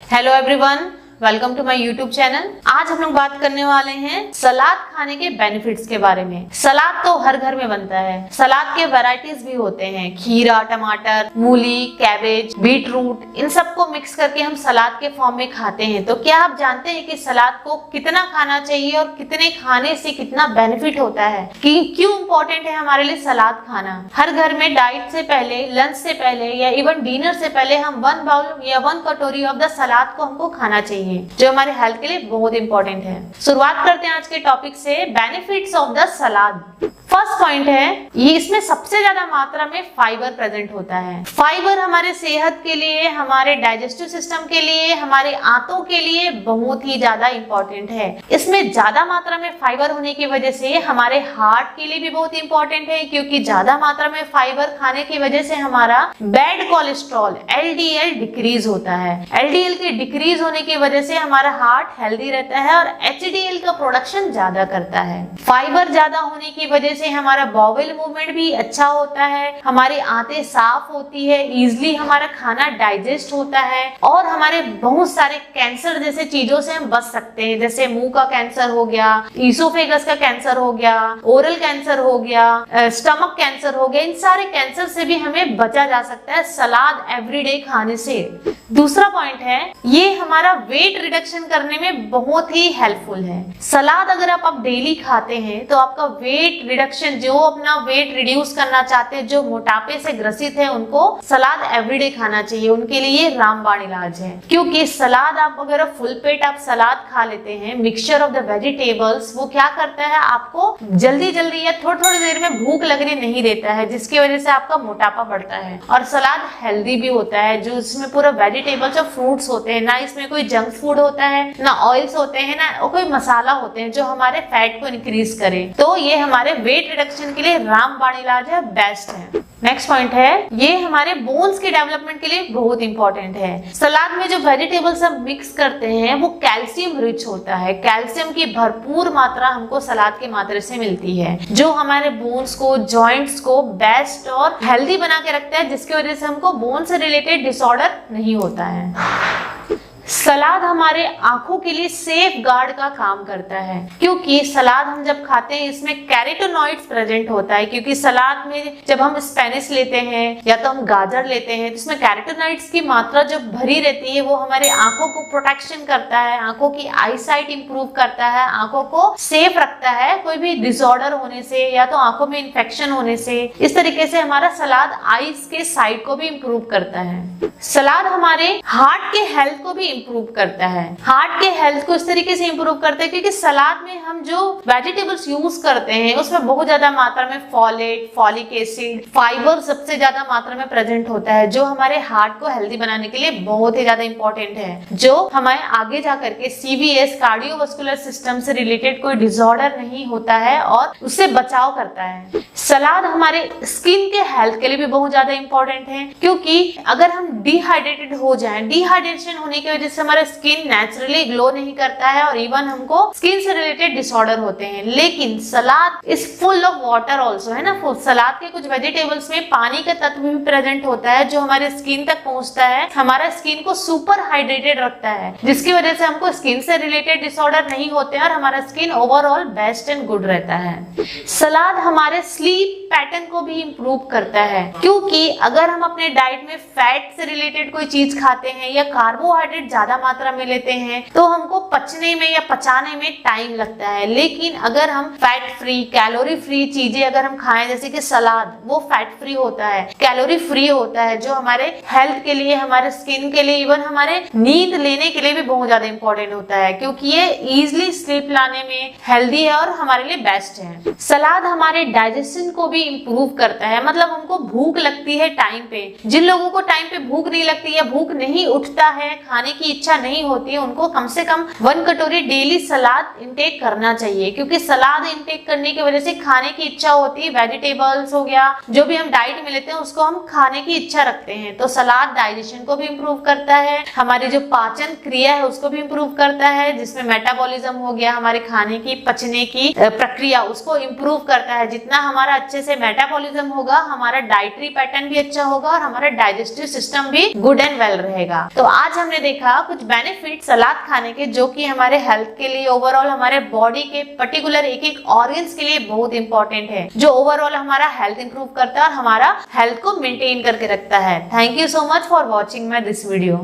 Hello everyone, welcome to my YouTube channel. आज हम लोग बात करने वाले हैं सलाद खाने के बेनिफिट्स के बारे में। सलाद तो हर घर में बनता है। सलाद के वैरायटीज भी होते हैं, खीरा, टमाटर, मूली, कैबेज, बीट रूट, इन सबको मिक्स करके हम सलाद के फॉर्म में खाते हैं। तो क्या आप जानते हैं कि सलाद को कितना खाना चाहिए और कितने खाने से कितना बेनिफिट होता है, कि क्यों इम्पोर्टेंट है हमारे लिए सलाद खाना। हर घर में डाइट से पहले, लंच से पहले या इवन डिनर से पहले हम 1 बाउल या 1 कटोरी ऑफ द सलाद को हमको खाना चाहिए, जो हमारे हेल्थ के लिए बहुत इंपॉर्टेंट है। शुरुआत करते हैं आज के टॉपिक से, benefits of the salad. First point है, ये इसमें सबसे ज्यादा मात्रा में फाइबर प्रेजेंट होता है। फाइबर हमारे सेहत के लिए, हमारे डाइजेस्टिव सिस्टम के लिए, हमारे आंतों के लिए बहुत ही ज्यादा इंपॉर्टेंट है। इसमें ज्यादा मात्रा में फाइबर होने की वजह से हमारे हार्ट के लिए भी बहुत इंपॉर्टेंट है, क्योंकि ज्यादा मात्रा में फाइबर खाने की वजह से हमारा बैड कोलेस्ट्रॉल LDL डिक्रीज होता है। LDL के डिक्रीज होने की वजह से हमारा हार्ट हेल्दी रहता है और HDL का प्रोडक्शन ज्यादा करता है। फाइबर ज्यादा होने की वजह से हमारा बाउल मूवमेंट भी अच्छा होता है, हमारी आंतें साफ होती है, इजिली हमारा खाना डाइजेस्ट होता है और हमारे बहुत सारे कैंसर जैसे चीजों से हम बच सकते हैं, जैसे मुंह का कैंसर हो गया, ईसोफेगस का कैंसर हो गया, ओरल कैंसर हो गया, स्टमक कैंसर हो गया। इन सारे कैंसर से भी हमें बचा जा सकता है सलाद एवरीडे खाने से। दूसरा पॉइंट है, ये हमारा वेट रिडक्शन करने में बहुत ही हेल्पफुल है। सलाद अगर आप डेली खाते हैं तो आपका वेट रिडक्शन, जो अपना वेट रिड्यूस करना चाहते हैं, जो मोटापे से ग्रसित है, उनको सलाद एवरीडे खाना चाहिए। उनके लिए रामबाण इलाज है, क्योंकि सलाद आप अगर फुल पेट आप सलाद खा लेते हैं, मिक्सचर ऑफ द वेजिटेबल्स, वो क्या करता है, आपको जल्दी जल्दी या थोड़ी थोड़ी देर में भूख लगने नहीं देता है, जिसकी वजह से आपका मोटापा बढ़ता है। और सलाद हेल्दी भी होता है, जो इसमें पूरा वेजिटेबल्स और फ्रूट्स होते हैं, ना इसमें कोई जंक फूड होता है, ना ऑयल्स होते हैं, ना कोई मसाला होते हैं जो हमारे फैट को इंक्रीज करे। तो ये हमारे वेट रिडक्शन के लिए रामबाण इलाज है, बेस्ट है। नेक्स्ट पॉइंट है, ये हमारे बोन्स के डेवलपमेंट के लिए बहुत इंपॉर्टेंट है। सलाद में जो वेजिटेबल्स हम मिक्स करते हैं वो कैल्शियम रिच होता है। कैल्शियम की भरपूर मात्रा हमको सलाद के मात्रा से मिलती है, जो हमारे बोन्स को, जॉइंट्स को बेस्ट और हेल्दी बना के रखता है, जिसकी वजह से हमको बोन से रिलेटेड डिसऑर्डर नहीं होता है। सलाद हमारे आंखों के लिए सेफ गार्ड का काम करता है, क्योंकि सलाद हम जब खाते हैं इसमें कैरोटीनॉइड्स प्रेजेंट होता है। क्योंकि सलाद में जब हम स्पेनिश लेते हैं या तो हम गाजर लेते हैं, तो इसमें कैरोटीनॉइड्स की मात्रा जो भरी रहती है वो हमारे आंखों को प्रोटेक्शन करता है, आंखों की आई साइट इंप्रूव करता है, आंखों को सेफ रखता है कोई भी डिसऑर्डर होने से या तो आंखों में इन्फेक्शन होने से। इस तरीके से हमारा सलाद आईज के साइट को भी इंप्रूव करता है। सलाद हमारे हार्ट के हेल्थ को भी इंप्रूव करता है। हार्ट के हेल्थ को इस तरीके से इंप्रूव करता है क्योंकि सलाद में हम जो वेजिटेबल्स यूज करते हैं उसमें बहुत ज्यादा मात्रा में फॉलेट, फॉलिक एसिड, फाइबर सबसे ज्यादा मात्रा में प्रेजेंट होता है, जो हमारे हार्ट को हेल्दी बनाने के लिए बहुत ही ज्यादा इंपॉर्टेंट है, जो हमें आगे जाकर के CVS कार्डियोवास्कुलर सिस्टम से रिलेटेड कोई डिसऑर्डर नहीं होता है और उससे बचाव करता है। सलाद हमारे स्किन के हेल्थ के लिए भी बहुत ज्यादा इंपॉर्टेंट है, क्योंकि अगर हम डिहाइड्रेटेड हो जाएं, डिहाइड्रेशन होने की वजह से हमारा स्किन नेचुरली ग्लो नहीं करता है और इवन हमको स्किन से रिलेटेड डिसऑर्डर होते हैं। लेकिन salad is full of water also, है ना। सलाद के कुछ वेजिटेबल्स में पानी का तत्व भी प्रेजेंट होता है, जो हमारे स्किन तक पहुंचता है, हमारा स्किन को सुपर हाइड्रेटेड रखता है, जिसकी वजह से हमको स्किन से रिलेटेड डिसऑर्डर नहीं होते हैं और हमारा skin overall best and good रहता है। सलाद हमारे स्लीप पैटर्न को भी इंप्रूव करता है, क्योंकि अगर हम अपने डाइट में फैट से रिलेटेड कोई चीज खाते हैं या कार्बोहाइड्रेट ज्यादा मात्रा में लेते हैं तो हमको पचने में या पचाने में टाइम लगता है। लेकिन अगर हम फैट फ्री, कैलोरी फ्री चीजें अगर हम खाएं, जैसे कि सलाद, वो फैट फ्री होता है, कैलोरी फ्री होता है, जो हमारे हेल्थ के लिए, हमारे स्किन के लिए, इवन हमारे नींद लेने के लिए भी बहुत ज्यादा इंपॉर्टेंट होता है, क्योंकि ये इजिली स्लीप लाने में हेल्दी है और हमारे लिए बेस्ट है। सलाद हमारे डाइजेशन को भी इंप्रूव करता है, मतलब हमको भूख लगती है टाइम पे। जिन लोगों को टाइम पे भूख नहीं लगती या भूख नहीं उठता है, खाने की इच्छा नहीं होती है, उनको कम से कम 1 कटोरी डेली सलाद इंटेक करना चाहिए, क्योंकि सलाद इंटेक करने की वजह से खाने की इच्छा होती है। वेजिटेबल्स हो गया, जो भी हम डाइट में लेते हैं उसको हम खाने की इच्छा रखते हैं, तो सलाद डाइजेशन को भी इंप्रूव करता है, हमारी जो पाचन क्रिया है उसको भी इंप्रूव करता है, जिसमें मेटाबॉलिज्म हो गया, हमारे खाने की पचने की प्रक्रिया, उसको इंप्रूव करता है। जितना हमारा अच्छे से मेटाबॉलिज्म होगा, हमारा डाइटरी पैटर्न भी अच्छा होगा और हमारा डाइजेस्टिव सिस्टम भी गुड एंड वेल रहेगा। तो आज हमने देखा देखा कुछ बेनिफिट सलाद खाने के, जो कि हमारे हेल्थ के लिए, ओवरऑल हमारे बॉडी के पर्टिकुलर एक एक ऑर्गन्स के लिए बहुत इंपॉर्टेंट है, जो ओवरऑल हमारा हेल्थ इंप्रूव करता है और हमारा हेल्थ को मेंटेन करके रखता है। Thank you so much for watching my this video.